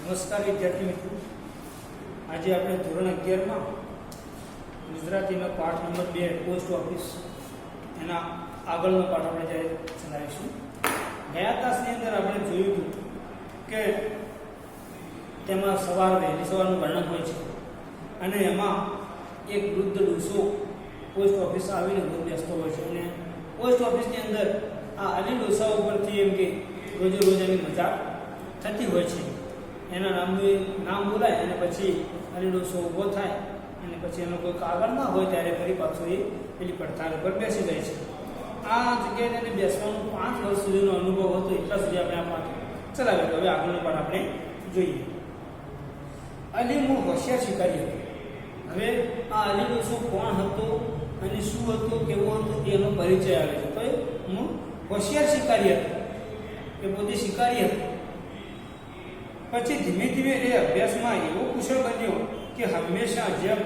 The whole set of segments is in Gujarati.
નમસ્કાર વિદ્યાર્થી મિત્રો, આજે આપણે ધોરણ 11 માં ગુજરાતીનો પાઠ નંબર 2 પોસ્ટ ઓફિસ એના આગળનો પાઠ આપણે જ્યારે ચલાવીશું. ગયા તાસની અંદર આપણે જોયું હતું કે તેમાં વહેલી સવારનું વર્ણન હોય છે અને એમાં એક વૃદ્ધ ડોસો પોસ્ટ ઓફિસ આવીને રોજ બેસતો હોય છે અને પોસ્ટ ઓફિસની અંદર આ અલી ડોસા ઉપરથી એમ કે રોજે રોજ એની મજાક થતી હોય છે. એના નામ બોલાય અને પછી અલી ડોસો ઊભો થાય અને પછી એનો કોઈ કાગળ ના હોય ત્યારે ફરી પાછો એ પેલી પડતાલ ઉપર બેસી જાય છે. આ જગ્યાએ એને બેસવાનો 5 વર્ષ સુધીનો અનુભવ હતો. એટલા સુધી આપણે આ પાઠ ચલાવ્યો. હવે આગળનો પાઠ આપણે જોઈએ. અલી મૂળ હોશિયાર શિકારી હતો. હવે આ અલી ડોસો કોણ હતો અને શું હતો, કેવો હતો એનો પરિચય આવે છે. તો એ મૂળ હોશિયાર શિકારી હતો, કે પોતે શિકારી હતો. પછી ધીમે ધીમે એ અભ્યાસમાં એવો કુશળ બન્યો કે હંમેશા જેમ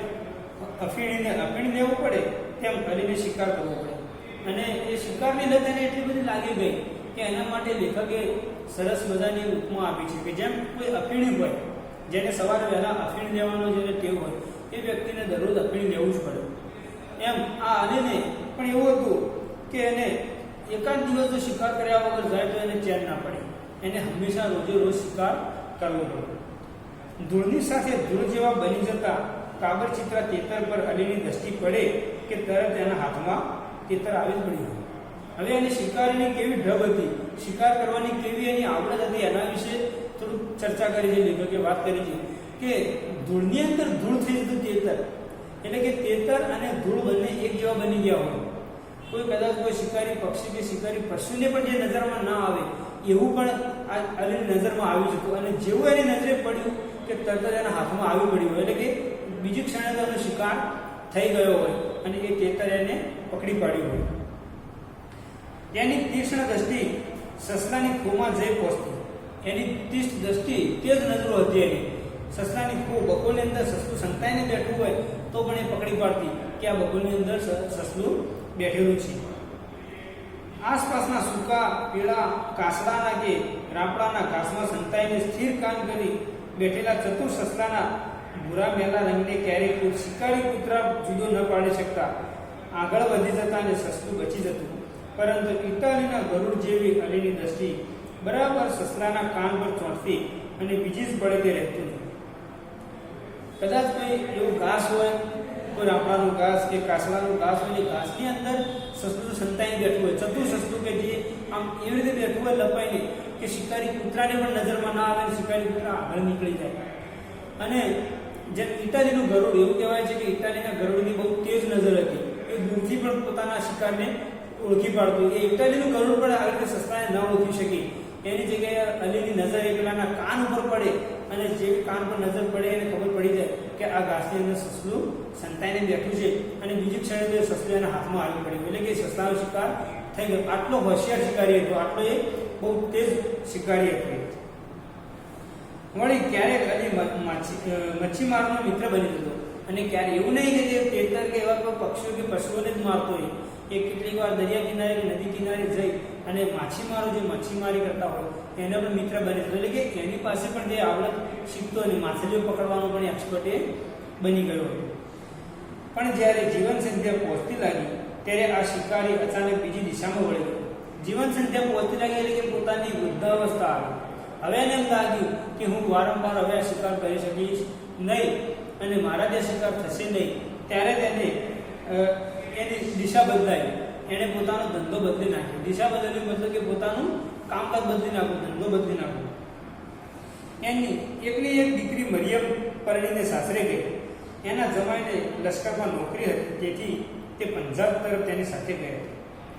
અફીણીને અફીણ લેવું પડે તેમ અલીને શિકાર કરવો પડે. અને એ શિકારની લત એને એટલી બધી લાગી ગઈ કે એના માટે લેખકે સરસ મજાની ઉપમા આપી છે કે જેમ કોઈ અફીણી હોય, જેને સવારે વહેલા અફીણ લેવાનો જેને ટેવ હોય, એ વ્યક્તિને દરરોજ અફીણ લેવું જ પડે. એમ આ અલીને પણ એવું હતું કે એને એકાદ દિવસ જો શિકાર કર્યા વગર જાય તો એને ચેન ના પડે. એને હંમેશા રોજે રોજ શિકાર કરવો પડે. ધૂળની સાથે ધૂળ જેવા બની જતા કાગળચિત્ર તેતર પર અલીની દ્રષ્ટિ પડે કે તરત એના હાથમાં તેતર આવી જ પડ્યું. હવે એની શિકારીની કેવી ઢબ હતી, શિકાર કરવાની કેવી એની આવડત હતી, એના વિશે થોડું ચર્ચા કરી છે. લેખકે વાત કરી છે કે ધૂળની અંદર ધૂળ થઈ જતું તેતર, એટલે કે તેતર અને ધૂળ બંને એક જેવા બની ગયા હોય. કોઈ કદાચ કોઈ શિકારી પક્ષી કે શિકારી પશુને પણ જે નજરમાં ના આવે એવું પણ આ અલીની નજરમાં આવી જતું. અને જેવું એની નજરે પડ્યું કે તરત જ એના હાથમાં આવી પડ્યું હોય, એટલે કે બીજી ક્ષણે તો એનો શિકાર થઈ ગયો હોય અને એ તેતર એને પકડી પાડ્યું હોય. તેની તીક્ષ્ણ દ્રષ્ટિ સસલાની ખોમાં જઈ પહોંચતી. એની તીક્ષ્ણ દ્રષ્ટિ તેજ નજરો હતી એની. સસલાની ખો, બકોલની અંદર સસલું સંતાઈને બેઠું હોય તો પણ એ પકડી પાડતી કે આ બકોલની અંદર સસલું બેઠેલું છે. આસપાસના સૂકા પીળા કાસડાના કે રાપડાના ઘાસમાં સંતાઈને સ્થિર કાન કરી બેઠેલા ચતુર સસલાના ભૂરા મેલા રંગને ક્યારેક શિકારી કૂતરા જુદો ન પાડી શકતા. આગળ વધી જતા અને સસલું બચી જતું. પરંતુ ઇટાલીના ગરુડ જેવી અલીની દ્રષ્ટિ બરાબર સસલાના કાન પર ચોંટતી અને બીજી જ પડે તે રહેતું. કદાચ કોઈ એવું ઘાસ હોય, કોઈ રાપડાનું ઘાસ કે કાસલાનું ઘાસ હોય, એ ઘાસની અંદર સસલું સંતાઈ બેઠું હોય, ચતુર સસલું કે જે આમ એવી રીતે બેઠું હોય લપાઈને કે શિકારી કૂતરાને પણ નજરમાં ના આવે, શિકારી કૂતરા આગળ નીકળી જાય. અને જેમ ઇટાલીનું ગરુડ, એવું કહેવાય છે કે ઇટાલીના ગરુડની બહુ તેજ નજર હતી. એ દૂરથી પણ પોતાના શિકારને ઓળખી પાડતું. એ ઇટાલીનું ગરુડ પણ આવી રીતે સસલાને ન ઓળખી શકી. એની જગ્યાએ અલીની નજર એ પેલાના કાન ઉપર પડે અને જેવી કાન પર નજર પડે એને ખબર પડી જાય કે આ ઘાસની અંદર સસલું સંતાઈને બેઠું છે અને બીજી ક્ષણે સસલું એના હાથમાં આવી પડ્યું. એટલે કે સસલાનો શિકાર થઈ ગયો. આટલો હોશિયાર શિકારી હતો, આટલો એ બહુ તેજ શિકારી હતો. વળી ક્યારેક અલી મચ્છીમારનો મિત્ર બની જતો અને ક્યારે એવું નહીં કે જે તેતર કે એવા કોઈ પક્ષીઓ કે પશુઓને જ મારતો હોય. એ કેટલીક વાર દરિયા કિનારે કે નદી કિનારે જઈ અને માછીમારો જે મચ્છીમારી કરતા હોય એને પણ મિત્ર બની જતો. એટલે કે એની પાસે પણ જે આવડત શીખતો અને માછલીઓ પકડવાનો પણ એક્સપર્ટ એ બની ગયો. પણ જ્યારે જીવન સંધ્યા પહોંચતી લાગી ત્યારે આ શિકારી અચાનક બીજી દિશામાં વળી ગયો. જીવન સંધ્યા પહોંચતી લાગી એટલે કે પોતાની વૃદ્ધાવસ્થા આવી. હવે એને એમ લાગ્યું કે હું વારંવાર હવે આ શિકાર કરી શકીશ નહીં અને મારા જે શિકાર થશે નહીં. ત્યારે તેને એની દિશા બદલાઈ. એણે પોતાનો ધંધો બદલી નાખ્યો. દિશા બદલવી મતલબ કે પોતાનું કામકાજ બદલી નાખવું, ધંધો બદલી નાખવો. એની એકલી એક દીકરી મરિયમ પરણીને સાસરે ગઈ. એના જમાઈને લશ્કરમાં નોકરી હતી, તેથી તે પંજાબ તરફ તેની સાથે ગયો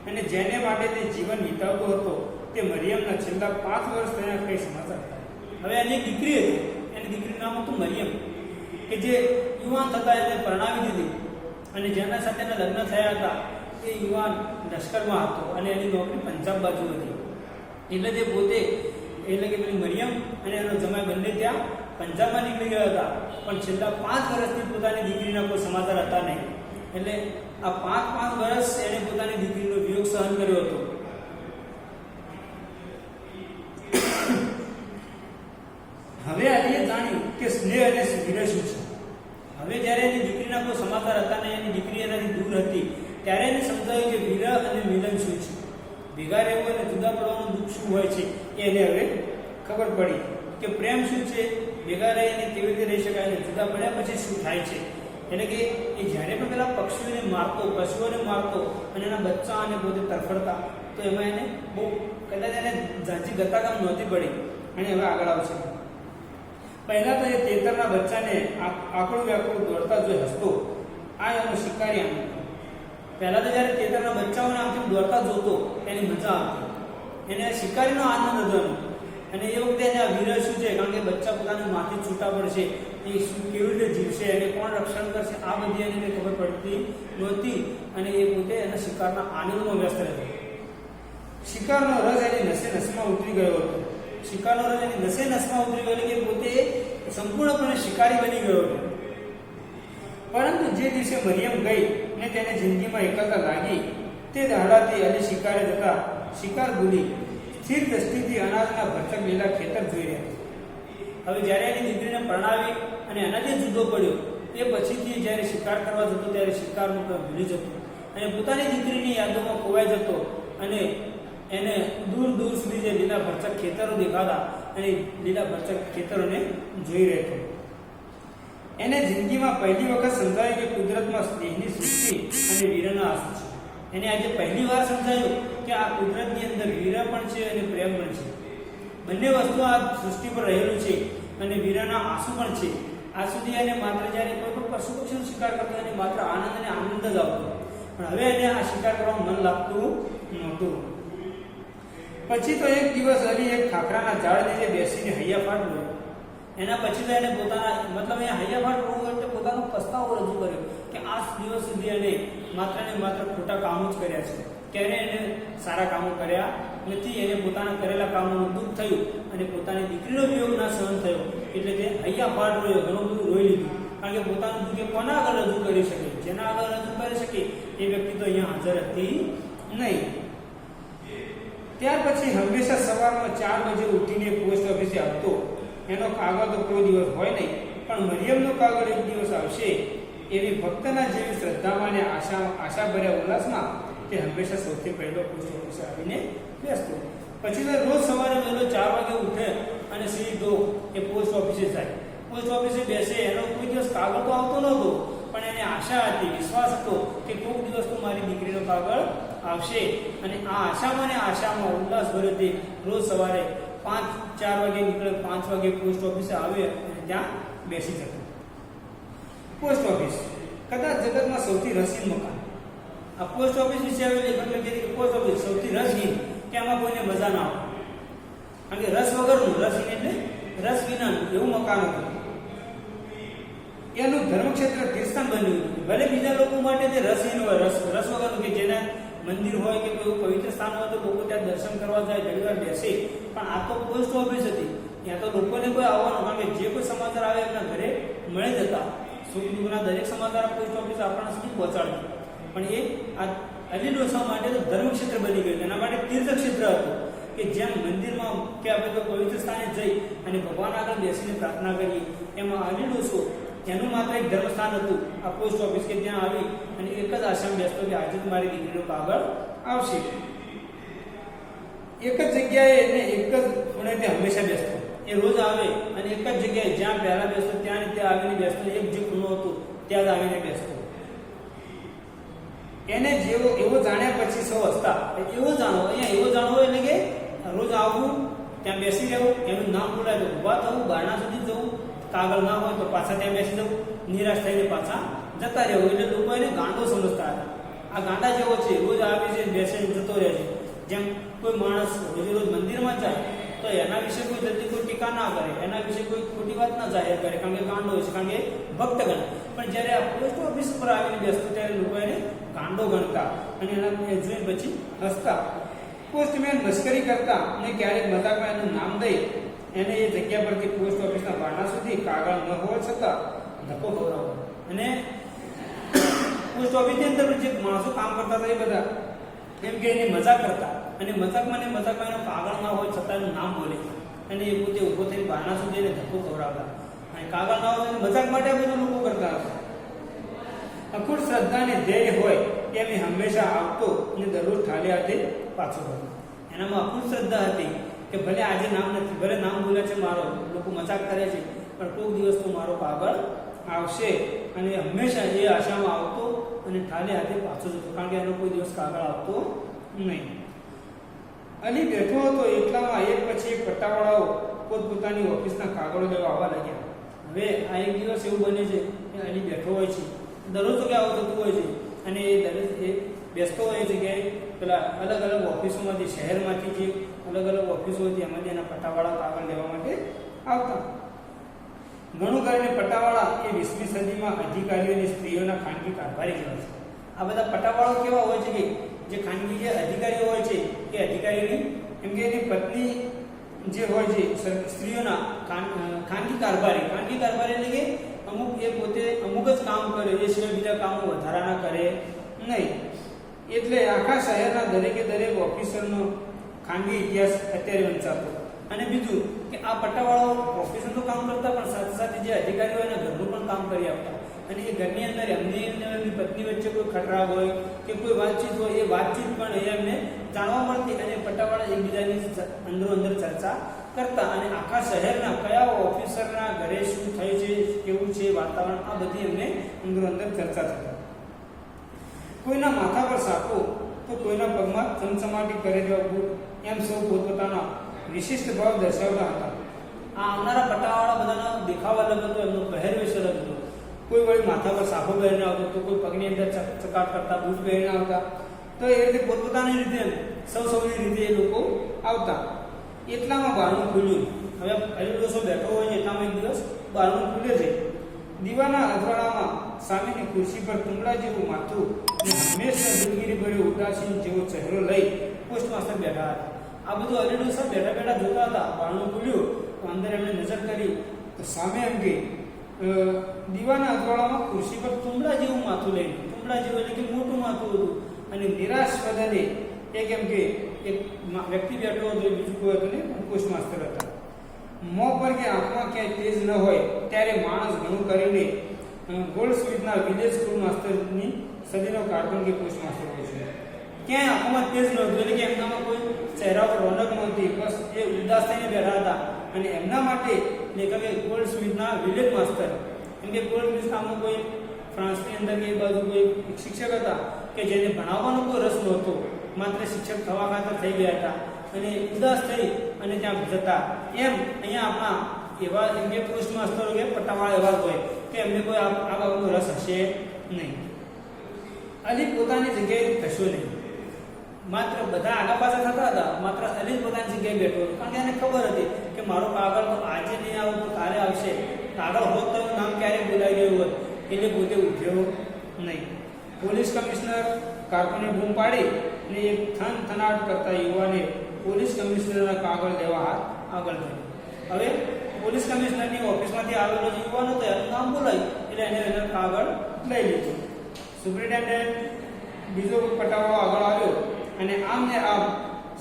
અને જેને માટે તે જીવન વિતાવતો હતો તે મરિયમના છેલ્લા 5 વર્ષ થયા કઈ સમાચાર હતા. હવે એની દીકરી હતી, એની દીકરીનું નામ હતું મરિયમ, કે જે યુવાન થતા એને પરણાવી દીધી અને જેના સાથે એના લગ્ન થયા હતા એ યુવાન લશ્કરમાં હતો અને એની નોકરી પંજાબ બાજુ હતી. એટલે તે પોતે, એટલે કે પેલી મરિયમ અને એનો જમાઈ બંને ત્યાં પંજાબમાં નીકળી ગયા હતા. પણ છેલ્લા 5 વર્ષથી પોતાની દીકરીના કોઈ સમાચાર હતા નહીં. એટલે આ 5 વર્ષ એણે પોતાની દીકરીનો વિયોગ સહન કર્યો હતો. હવે અલીએ કે સ્નેહ અને વિરહ શું છે. હવે જ્યારે એની દીકરીના કોઈ સમાચાર હતા ને એની દીકરી એનાથી દૂર હતી ત્યારે એને સમજાયું કે વિરહ અને મિલન શું છે, ભેગા રહેવું અને જુદા પડવાનું દુઃખ શું હોય છે એ એને હવે ખબર પડી કે પ્રેમ શું છે, ભેગા રહીને કેવી રીતે રહી શકાય અને જુદા પડ્યા પછી શું થાય છે. એટલે કે એ જ્યારે પણ પેલા પક્ષીઓને મારતો, પશુઓને મારતો અને એના બચ્ચા અને પોતે તરફડતા, તો એમાં એને બહુ કદાચ એને ઝાંચી ગતાકામ નહોતી પડી અને હવે આગળ આવશે. પહેલા તો એ તેતરના બચ્ચાને આકડું વ્યાકડું દોડતા જોઈ હસતો, આ એનો શિકારી આનંદ. પહેલા તો જ્યારે તેતરના બચ્ચાઓને આમથી દોડતા જોતો એની મજા આવતી, એને આ શિકારીનો આનંદ હતો. અને એ વખતે એને આ વિરહ શું છે, કારણ કે બચ્ચા પોતાના માથે છૂટા પડશે, એ કેવી રીતે જીવશે, એને કોણ રક્ષણ કરશે, આ બધી એને ખબર પડતી નહોતી અને એ પોતે એના શિકારના આનંદમાં વ્યસ્ત રહેતો. શિકારનો રસ એની નસે નસમાં ઉતરી ગયો હતો. શિકારનો રસ એની નસે નસમાં ઉતરી ગયો એટલે કે પોતે સંપૂર્ણપણે શિકારી બની ગયો હતો. પરંતુ જે દિવસે મરિયમ ગઈ ને તેને જિંદગીમાં એકલતા લાગી, તે દાડાથી અને શિકારે જતા શિકાર ભૂલી સ્થિર દ્રષ્ટિથી અનાજના ભરચક લીલા ખેતર જોઈ રહ્યા. હવે જ્યારે એની દીકરીને પરણાવી અને એનાથી જુદો પડ્યો, એ પછીથી જ્યારે શિકાર કરવા જતો ત્યારે શિકારનું ભૂલી જતો અને પોતાની દીકરીની યાદોમાં ખોવાઈ જતો અને એને દૂર દૂર સુધી જે લીલા ભરચક ખેતરો દેખાતા અને લીલા ભરચક ખેતરોને જોઈ રહેતો. એને જિંદગીમાં પહેલી વખત સમજાયું કે કુદરતમાં સ્નેહની સૃષ્ટિ અને વિરહના આંસુ છે. એને આજે પહેલી વાર સમજાયું કે આ કુદરતની અંદર વિરહ પણ છે અને પ્રેમ પણ છે. બંને વસ્તુ આ સૃષ્ટિ પર રહેલું છે અને વિરહના આંસુ પણ છે. આ સુધી એને માત્ર જ્યારે કોઈ પણ પશુ પક્ષીનો શિકાર કરતો એને માત્ર આનંદ અને આનંદ જ આવતો, પણ હવે એને આ શિકાર કરવામાં મન લાગતું નહોતું. પછી તો એક દિવસ અલી એક ખાખરાના ઝાડ નીચે બેસીને હૈયાફાટ રહ્યો. એના પછી તો એને પોતાના મતલબ એ હૈયાફાટ હોવું એટલે પોતાનો પસ્તાવો રજૂ કર્યો કે આ દિવસ સુધી એને માત્ર ને માત્ર ખોટા કામો જ કર્યા છે, ક્યારે એને સારા કામો કર્યા નથી. એને પોતાના કરેલા કામોનું દુઃખ થયું અને પોતાની દીકરીનો વિયોગ ના સહન થયો એટલે તે હૈયાફાટ રહ્યો, ઘણું બધું રોઈ લીધું. કારણ કે પોતાનું દુઃખ એ કોના આગળ રજૂ કરી શકે, જેના આગળ રજૂ કરી શકે એ વ્યક્તિ તો અહીંયા હાજર હતી નહીં. ત્યાર પછી હંમેશા સવારમાં 4 વાગે ઉઠીને પોસ્ટ ઓફિસે આવતો. એનો કાગળ તો કોઈ દિવસ હોય નહીં, પણ મરિયમનો કાગળ એક દિવસ આવશે એવી ભક્તના જેવી શ્રદ્ધામાં અને આશાભર્યા ઉલ્લાસમાં તે હંમેશા સૌથી પહેલો પોસ્ટ ઓફિસે આવીને બેસતો. પછી તો રોજ સવારે વહેલો 4 વાગે ઉઠે અને સીધો એ પોસ્ટ ઓફિસે જાય. પોસ્ટ ઓફિસે બેસે. એનો કોઈ દિવસ કાગળ તો આવતો નહોતો, પણ એને આશા હતી, વિશ્વાસ હતો કે કોઈક દિવસ તો મારી દીકરીનો કાગળ આવશે. અને આ આશામાં ઉલ્લાસ ભર્યો તે રોજ સવારે 4 વાગે નીકળે, 5 વાગે પોસ્ટ ઓફિસે આવે અને ત્યાં બેસી જતો. પોસ્ટ ઓફિસ કદાચ જગતમાં સૌથી રસહીન મકાન. આ પોસ્ટ ઓફિસ વિશે હવે લેખક લખે છે કે પોસ્ટ ઓફિસ સૌથી રસહીન, કે આમાં કોઈને મજા ના આવે. કારણ કે રસ વગરનું, રસહીન એટલે રસ વિનાનું એવું મકાન હતું. એનું ધર્મક્ષેત્ર તીર્થસ્થાન બન્યું હતું. ભલે બીજા લોકો માટે તે રસહીન હોય, રસ વગરનું, કે જેના મંદિર હોય કે કોઈ પવિત્ર સ્થાન હોય તો લોકો ત્યાં દર્શન કરવા જાય, ઘણીવાર બેસે. પણ આ તો પોસ્ટ ઓફિસ હતી, ત્યાં તો લોકોને કોઈ આવવાનું, કારણ કે જે કોઈ સમાચાર આવે એમના ઘરે મળી જતા. સુખ દુઃખના દરેક સમાચાર પોસ્ટ ઓફિસ આપણા સુધી પહોંચાડે. પણ એ આ અલી ડોસા માટે તો ધર્મક્ષેત્ર બની ગયું. એના માટે તીર્થક્ષેત્ર હતું કે જેમ મંદિરમાં કે આપણે તો પવિત્ર સ્થાને જઈ અને ભગવાન આગળ બેસીને પ્રાર્થના કરીએ, એમાં અલી ડોસો એનું માત્ર એક ધર્મસ્થાન હતું આ પોસ્ટ ઓફિસ, કે ત્યાં આવી અને એક જ આશામાં બેસતો કે આજે જ મારી દીકરીનો કાગળ આવશે. એક જ જગ્યાએ એને એક જ ખૂણે તે હંમેશા બેસતો. એ રોજ આવે અને એક જ જગ્યાએ જ્યાં પહેલા બેસતો ત્યાં ને ત્યાં આવીને બેસતો. એક જે ખૂણો હતો ત્યાં જ આવીને બેસતો. એને એવો જાણ્યા પછી સૌ હસતા. એવો જાણો, અહીંયા એવો જાણવો એટલે કે રોજ આવવું, ત્યાં બેસી રહેવું, એનું નામ બોલાય તો ઊભા થવું, બારણા સુધી જવું, કાગળ ના હોય તો પાછા ત્યાં બેસી જવું, નિરાશ થઈને પાછા જતા રહેવું. એટલે લોકો એને ગાંડો સમજતા હતા. આ ગાંડા જેવો છે, રોજ આવે છે, બેસે જતો રહે છે. જેમ કોઈ માણસ રોજ મંદિરમાં જાય તો એના વિશે કોઈ જલ્દી કોઈ ટીકા ના કરે, એના વિશે કોઈ ખોટી વાત ના જાહેર કરે, કારણ કે ગાંડો છે, કારણ કે ભક્ત ગણ. પણ જ્યારે આ પોસ્ટ ઓફિસ પર આવીને બેસતો ત્યારે લોકો એને ગાંડો ગણતા અને એના જોઈને પછી હસતા. પોસ્ટમેન મસ્કરી કરતા અને ક્યારેક મજાકમાં એનું નામ દઈ એને એ જગ્યા પરથી પોસ્ટ ઓફિસના બારણા સુધી કાગળ ન હોવા છતાં ધક્કો ખવડાવો. અને પોસ્ટ ઓફિસની અંદર જે માણસો કામ કરતા હતા એ બધા એમ કે એને મજાક કરતા અને મજાકમાં એનો કાગળ ના હોય છતાં એનું નામ બોલે અને એ પોતે ઊભો થઈને બારણા સુધી એને ધક્કો ખવડાવતા અને કાગળ ના હોય મજાક માટે આ બધું લોકો કરતા હશે. અખૂટ શ્રદ્ધા અને ધૈર્ય હોય એમ એ હંમેશા આવતો અને દરરોજ ઠાલે હાથે પાછો હતો. એનામાં અખૂટ શ્રદ્ધા હતી કે ભલે આજે નામ નથી, ભલે નામ બોલે છે મારો, લોકો મજાક કરે છે, પણ કોઈક દિવસ તો મારો કાગળ આવશે, અને હંમેશા એ આશામાં આવતો અને ઠાલે હાથે પાછો જતો, કારણ કે એનો કોઈ દિવસ કાગળ આવતો નહીં. અલી બેઠો હતો એટલામાં એક પછી એક પટ્ટાવાળાઓ પોતપોતાની ઓફિસના કાગળો લેવા આવવા લાગ્યા. હવે આ એક દિવસ એવું બને છે કે અલી બેઠો હોય છે, દરરોજ તો કે આવું થતું હોય છે, અને એ દરરોજ એ બેસતો હોય છે કે પેલા અલગ અલગ ઓફિસોમાંથી, શહેરમાંથી જે અલગ અલગ ઓફિસો હતી એમાંથી એના પટ્ટાવાળા કાગળ લેવા માટે આવતા. ઘણું કરીને પટ્ટાવાળા એ 20મી સદીમાં અધિકારીઓની સ્ત્રીઓના ખાનગી કારભારી કહેવાય છે. આ બધા પટ્ટાવાળાઓ કેવા હોય છે કે જે ખાનગી જે અધિકારીઓ હોય છે એ અધિકારીની એમ કે એની પત્ની જે હોય છે સ્ત્રીઓના ખાનગી કારભારી એટલે કે અમુક એ પોતે અમુક જ કામ કરે, એ સિવાય બીજા કામો વધારાના કરે નહીં. એટલે આખા શહેરના દરેક ઓફિસરનો ખાનગી ઇતિહાસ અત્યારે વંચાતો. અને બીજું કે આ પટ્ટાવાળાઓ ઓફિસરનું કામ કરતા, પણ સાથે સાથે જે અધિકારીઓ એના ઘરનું પણ કામ કરી આપતા. અને એ ઘરની અંદર એમની પત્ની વચ્ચે કોઈ ખટરાગ હોય કે કોઈ વાતચીત હોય, એ વાતચીત પણ એમને જાણવા મળતી, અને પટ્ટાવાળા એકબીજાની અંદર ચર્ચા કરતા. અને આખા શહેરના કયા ઓફિસરના ઘરે શું થાય છે, કેવું છે વાતાવરણ, આ બધી એમને અંદર ચર્ચા થતા. કોઈના માથા પર સાપો તો કોઈના પગમાં ચમચમાટી કરેલા બૂટ, એમ સૌ પોતપોતાના વિશિષ્ટ ભાવ દર્શાવતા હતા. આ આવનારા પટ્ટાવાળા બધાનો દેખાવ અલગ હતો, એમનો પહેરવેશ અલગ હતો. કોઈ વળી માથા પર સાફો પહેરીને આવતો, તો કોઈ પગની અંદર ચકાટ કરતા બૂટ પહેરીને આવતા. તો એ રીતે પોતપોતાની રીતે સૌની રીતે એ લોકો આવતા. એટલામાં બારણું ખુલ્યું. હવે અલીડોસો બેઠો હોય છે, એટલામાં એક દિવસ બારણું ખુલે છે. દીવાના અજવાળામાં સામેની ખુરશી પર તુંબડા જેવું માથું અને હંમેશા દિલગીરી ભર્યો ઉદાસીન જેવો ચહેરો લઈ પોસ્ટ માસ્ટર બેઠા હતા. આ બધું અલીડોસો બેઠા જોતા હતા. બારણું ખુલ્યું તો અંદર એમણે નજર કરી તો સામે એમ કે દીવાના અજવાળામાં ખુરશી પર તુંબડા જેવું માથું લઈને, તુંબડા જેવું એટલે કે મોટું માથું હતું, અને નિરાશ બદલે એક એમ કે એક વ્યક્તિ બેઠો હતો, બીજું કોઈ હતું ને, પોસ્ટ માસ્ટર હતા. મોં પર કે આંખમાં ક્યાંય તેજ ન હોય ત્યારે માણસ ઘણું કરીને ગોલ્ડસ્મિથના વિલેજ સ્કૂલ માસ્ટરની સદીનો કાર્ટૂન કે પોસ્ટ માસ્ટર હોય છે. ક્યાંય આંખમાં તેજ ન હતું, એટલે કે એમનામાં કોઈ ચહેરા પર રોનક નહોતી, બસ એ ઉદાસ થઈને બેઠા હતા. અને એમના માટે લેખકે ગોલ્ડસ્મિથના વિલેજ માસ્ટર, એમ કે ગોલ્ડસ્મિથ નામનો કોઈ ફ્રાન્સની અંદર કે એ બાજુ કોઈ શિક્ષક હતા કે જેને ભણાવવાનો કોઈ રસ નહોતો, માત્ર શિક્ષક થવા ખાતર થઈ ગયા હતા, અને ઉદાસ થઈ અને ત્યાં જતા. એમ અહીંયા આપણા એવા એમ કે પોસ્ટ માસ્ટરો કે પટ્ટાવાળા એવા હોય કે એમને કોઈ આ બાબતનો રસ હશે નહીં. અલી પોતાની જગ્યાએ કશો નહીં, માત્ર બધા આગા પાછા થતા હતા, માત્ર અલી પોતાની જગ્યાએ બેઠો હતો, કારણ કે એને ખબર હતી કે મારો કાગળ તો આજે નહીં આવે તો કાલે આવશે. કાગળ હોત તો નામ ક્યારે બોલાઈ ગયું હોત, એટલે પોતે ઉઠ્યો નહીં. પોલીસ કમિશનર કારકુને બૂમ પાડી અને એક થનાટ કરતા યુવાને પોલીસ કમિશનરના કાગળ લેવા હાથ આગળ ધર્યો. હવે પોલીસ કમિશનરની ઓફિસમાંથી આવેલો જે યુવાન હતો એનું નામ બોલાય એટલે એને એના કાગળ લઈ લીધું. સુપ્રિન્ટેન્ડન્ટ બીજો પટાવાળો આગળ આવ્યો અને આમ ને આમ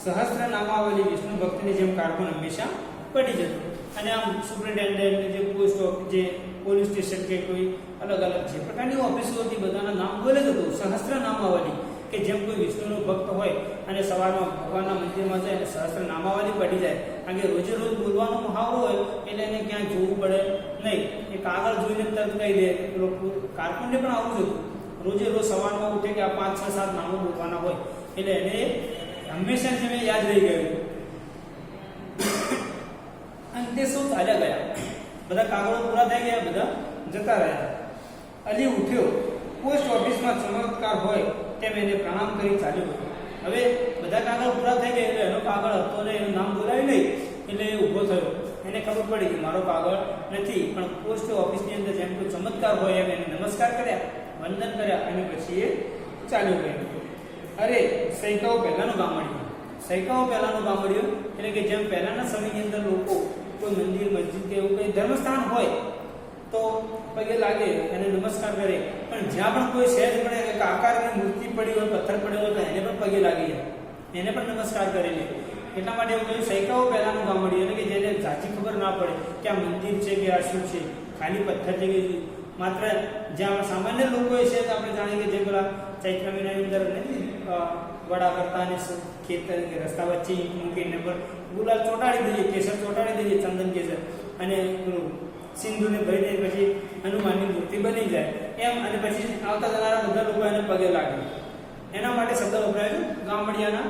સહસ્ત્ર નામાવલી વિષ્ણુ ભક્તની જેમ કારકુન હંમેશા પડી જતો. અને આમ સુપ્રિન્ટેન્ડન્ટ જે પોસ્ટ ઓફિસ, જે પોલીસ સ્ટેશન કે કોઈ અલગ અલગ જે પ્રકારની ઓફિસો હતી બધાના નામ બોલે જતું. સહસ્ત્ર નામાવલી કે જેમ કોઈ વિષ્ણુનો ભક્ત હોય અને સવારમાં ભગવાનના મંદિરમાં જાય અને સહસ્ત્ર નામાવલી પડી જાય, કારણ કે રોજે રોજ બોલવાનો મુહાવરો હોય એટલે એને ક્યાંય જોવું પડે નહીં, એ કાગળ જોઈને તરત કહી દે. કારકુનને પણ આવું જ હતું, રોજે રોજ સવારમાં ઉઠે કે આ 5, 6, 7 નામો બોલવાના હોય એટલે એને હંમેશા જેમ યાદ રહી ગયું. અને તે સૌ ચાલ્યા ગયા. બધા કાગળો પૂરા થઈ ગયા, બધા જતા રહ્યા. અલી ઉઠ્યો. પોસ્ટ ઓફિસમાં ચમત્કાર હોય તેમ એને પ્રણામ કરી ચાલ્યો. હવે બધા કાગળ પૂરા થઈ ગયા એટલે એનો કાગળ હતો ને એનું નામ બોલાવ્યું નહીં એટલે એ ઊભો થયો. એને ખબર પડી કે મારો કાગળ નથી, પણ પોસ્ટ ઓફિસની અંદર જેમ કોઈ ચમત્કાર હોય એમ એને નમસ્કાર કર્યા, વંદન કર્યા અને પછી એ ચાલ્યો ગયો. અરે સૈકાઓ પહેલાનું ગામડિયું. સૈકાઓ પહેલાનું ગામડિયું એટલે કે જેમ પહેલાના સમયની અંદર લોકો કોઈ મંદિર, મસ્જિદ કે એવું કંઈ ધર્મસ્થાન હોય તો પગે લાગે એને નમસ્કાર કરે, પણ જ્યાં પણ કોઈ સહેજ પણ એક આકારની મૂર્તિ પડી હોય, પથ્થર પડ્યો હોય તો એને પણ પગે લાગી જાય, એને પણ નમસ્કાર કરી લે. એટલા માટે એવું કહ્યું સૈકાઓ પહેલાનું ગામડિયું, એટલે કે જેને સાચી ખબર ના પડે કે આ મંદિર છે કે આ શું છે, ખાલી પથ્થર જેવી માત્ર જ્યાં સામાન્ય લોકો છે તો આપણે જાણીએ કે જે પેલા ચૈત્ર મહિનાની અંદર નથી વડા કરતા અને ખેતર કે રસ્તા વચ્ચે ઈંટ મૂકીને પર ગુલાલ ચોંટાડી દઈએ, કેસર ચોંટાડી દઈએ, ચંદન કેસર, અને પેલું સિંધુને ભરી દઈએ, પછી હનુમાનની મૂર્તિ બની જાય એમ, અને પછી આવતા જનારા બધા લોકો એને પગે લાગે. એના માટે શબ્દ વપરાય છે ગામડિયાના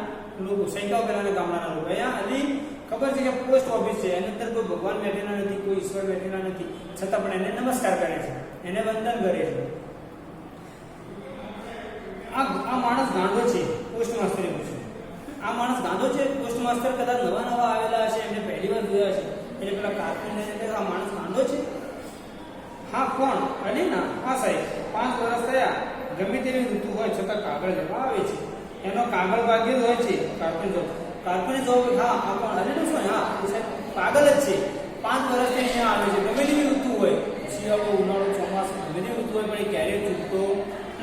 લોકો, સૈકાઓ પહેલાના ગામડાના લોકો. અહીંયા હજી ખબર છે કે પોસ્ટ ઓફિસ છે, એની અંદર કોઈ ભગવાન બેઠેલા નથી, કોઈ ઈશ્વર બેઠેલા નથી, છતાં પણ એને નમસ્કાર કરે છે, એને વંદન કરે છે. આ માણસ ગાંડો છે, પોસ્ટ માસ્ટરે પૂછ્યું. આ માણસ ગાંડો છે, પોસ્ટ માસ્ટર કદાચ નવા આવેલા હશે, એમને પહેલી વાર જોયા છે, એટલે પેલા કાર્ટૂનને આ માણસ ગાંડો છે. હા, કોણ? અરે ના, હા સાહેબ, 5 વર્ષ થયા, ગમે તેવી ઋતુ હોય છતાં કાગળ જવા આવે છે, એનો કાગળ ભાગ્ય જ હોય છે. કાર્ટૂને જવાબ, હા આ કોણ? અરે શું? હા સાહેબ, પાગલ જ છે, 5 વર્ષથી અહીંયા આવે છે, ગમે તેવી ઋતુ હોય, શિયાળો, ઉનાળો, ચોમાસું, ગમે તેવી ઋતુ હોય, પણ એ ક્યારેય ચૂકતો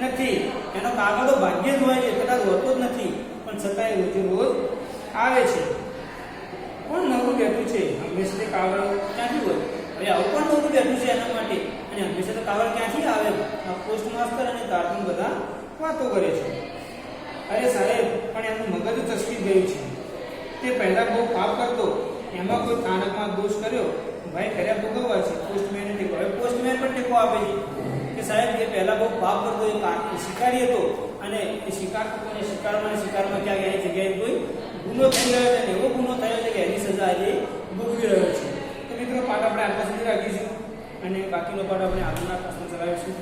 નથી. એનો કાગળો ભાગ્ય જ હોય છે, કદાચ હોતો જ નથી, પણ છતાં એ રોજે રોજ આવે છે. કોણ નવું બેઠું છે? હંમેશા તે કાગળ ક્યાંથી હોય? હવે આવું પણ નવું બેઠું છે એના માટે, અને હંમેશા તો કાગળ ક્યાંથી આવે? આ પોસ્ટ માસ્ટર અને કાર્ટૂન બધા વાતો કરે છે. અરે સાહેબ, પણ એનું મગજ ચસકી ગયું છે. તે પહેલા બહુ પાપ કરતો, એમાં કોઈ સ્થાનકમાં દોષ કર્યો, ભાઈ કર્યા ભોગવવા છે. પોસ્ટમેને ટેકો, હવે પોસ્ટમેન પણ ટેકો આપે છે કે સાહેબ એ પહેલા બહુ પાપ કરતો, એ શિકારી હતો, અને એ શિકાર કરતો, અને શિકારમાં ક્યાં એની જગ્યાએ કોઈ ગુનો થઈ ગયો છે, અને એવો ગુનો થયો છે કે એની સજા આજે ભોગવી રહ્યો છે. તો મિત્રો, પાઠ આપણે આટલા સુધી રાખીશું, અને બાકીનો પાઠ આપણે આગળના ક્લાસમાં ચલાવીશું.